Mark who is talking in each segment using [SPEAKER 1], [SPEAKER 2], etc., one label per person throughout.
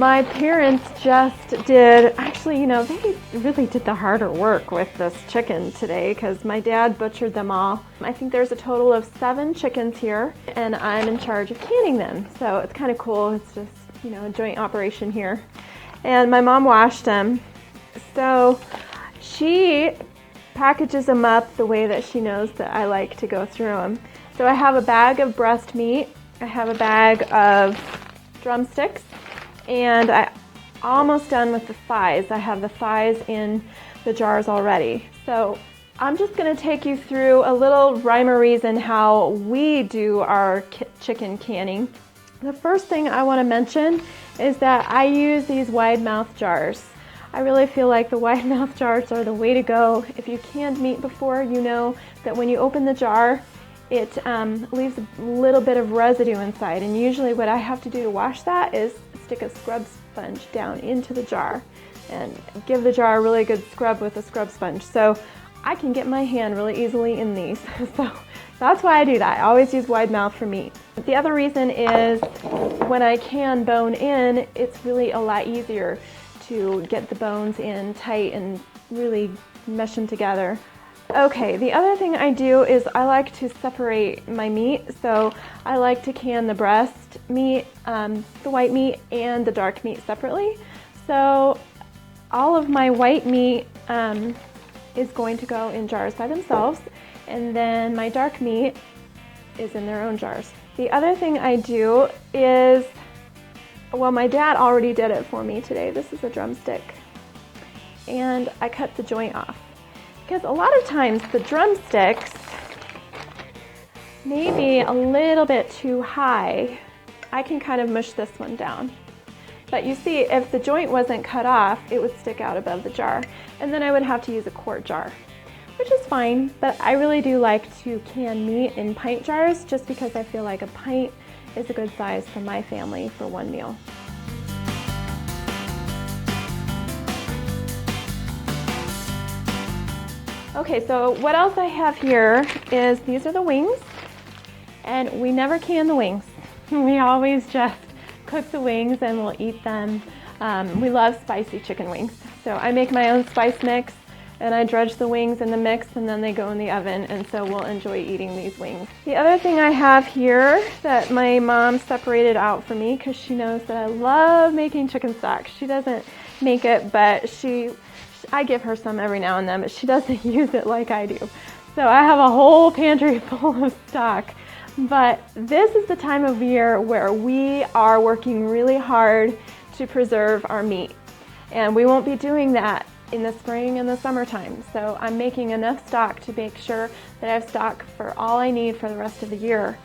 [SPEAKER 1] My parents just did, actually, you know, they really did the harder work with this chicken today because my dad butchered them all. I think there's a total of 7 chickens here, and I'm in charge of canning them. So it's kind of cool. It's just, you know, a joint operation here. And my mom washed them. So she packages them up the way that she knows that I like to go through them. So I have a bag of breast meat. I have a bag of drumsticks. And I'm almost done with the thighs. I have the thighs in the jars already. So I'm just going to take you through a little rhyme or reason how we do our chicken canning. The first thing I want to mention is that I use these wide mouth jars. I really feel like the wide mouth jars are the way to go. If you canned meat before, you know that when you open the jar, it leaves a little bit of residue inside. And usually what I have to do to wash that is stick a scrub sponge down into the jar and give the jar a really good scrub with a scrub sponge. So I can get my hand really easily in these. So that's why I do that. I always use wide mouth for meat. The other reason is when I can bone in, it's really a lot easier to get the bones in tight and really mesh them together. Okay, the other thing I do is I like to separate my meat. So I like to can the breast meat, the white meat, and the dark meat separately. So all of my white meat is going to go in jars by themselves, and then my dark meat is in their own jars. The other thing I do is, well, my dad already did it for me today. This is a drumstick, and I cut the joint off. Because a lot of times the drumsticks may be a little bit too high. I can kind of mush this one down. But you see, if the joint wasn't cut off, it would stick out above the jar. And then I would have to use a quart jar, which is fine. But I really do like to can meat in pint jars just because I feel like a pint is a good size for my family for one meal. Okay, so what else I have here is these are the wings, and we never can the wings. We always just cook the wings and we'll eat them. We love spicy chicken wings. So I make my own spice mix and I dredge the wings in the mix and then they go in the oven, and so we'll enjoy eating these wings. The other thing I have here that my mom separated out for me because she knows that I love making chicken stock. She doesn't make it, but I give her some every now and then, but she doesn't use it like I do. So I have a whole pantry full of stock. But this is the time of year where we are working really hard to preserve our meat. And we won't be doing that in the spring and the summertime. So I'm making enough stock to make sure that I have stock for all I need for the rest of the year.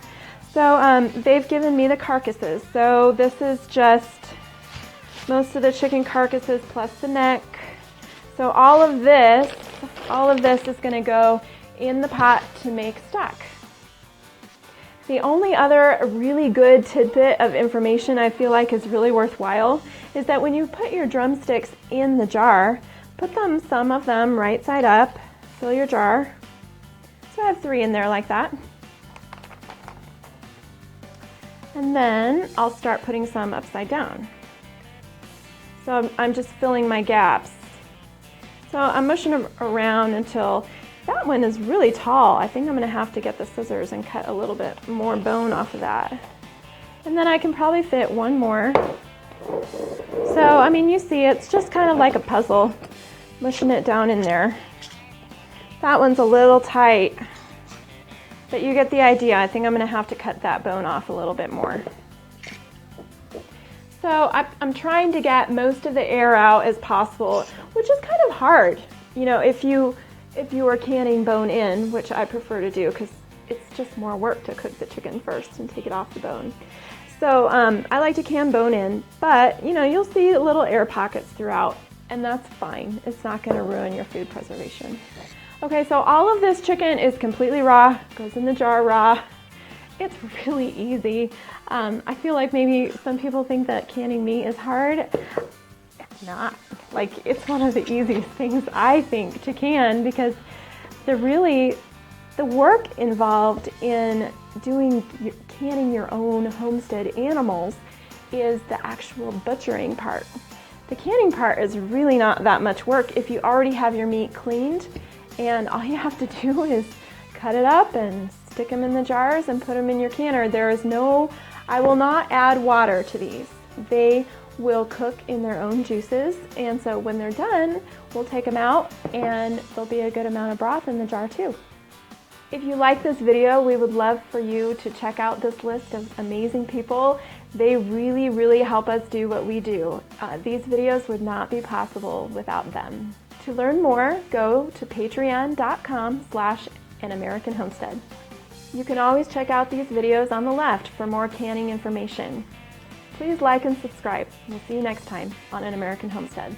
[SPEAKER 1] So they've given me the carcasses. So this is just most of the chicken carcasses plus the neck. So all of this is going to go in the pot to make stock. The only other really good tidbit of information I feel like is really worthwhile is that when you put your drumsticks in the jar, put some of them right side up, fill your jar. So I have 3 in there like that. And then I'll start putting some upside down. So I'm just filling my gaps. So I'm mushing them around until that one is really tall. I think I'm going to have to get the scissors and cut a little bit more bone off of that. And then I can probably fit one more. So, I mean, you see, it's just kind of like a puzzle, mushing it down in there. That one's a little tight, but you get the idea. I think I'm going to have to cut that bone off a little bit more. So I'm trying to get most of the air out as possible, which is kind of hard. You know, if you are canning bone in, which I prefer to do because it's just more work to cook the chicken first and take it off the bone. So I like to can bone in, but you know, you'll see little air pockets throughout, and that's fine. It's not going to ruin your food preservation. Okay, so all of this chicken is completely raw, goes in the jar raw. It's really easy. I feel like maybe some people think that canning meat is hard. It's not. Like, it's one of the easiest things, I think, to can, because the work involved in canning your own homestead animals is the actual butchering part. The canning part is really not that much work if you already have your meat cleaned, and all you have to do is cut it up and stick them in the jars and put them in your canner. I will not add water to these. They will cook in their own juices, and so when they're done, we'll take them out and there'll be a good amount of broth in the jar too. If you like this video, we would love for you to check out this list of amazing people. They really, really help us do what we do. These videos would not be possible without them. To learn more, go to patreon.com/AnAmericanHomestead. You can always check out these videos on the left for more canning information. Please like and subscribe. We'll see you next time on An American Homestead.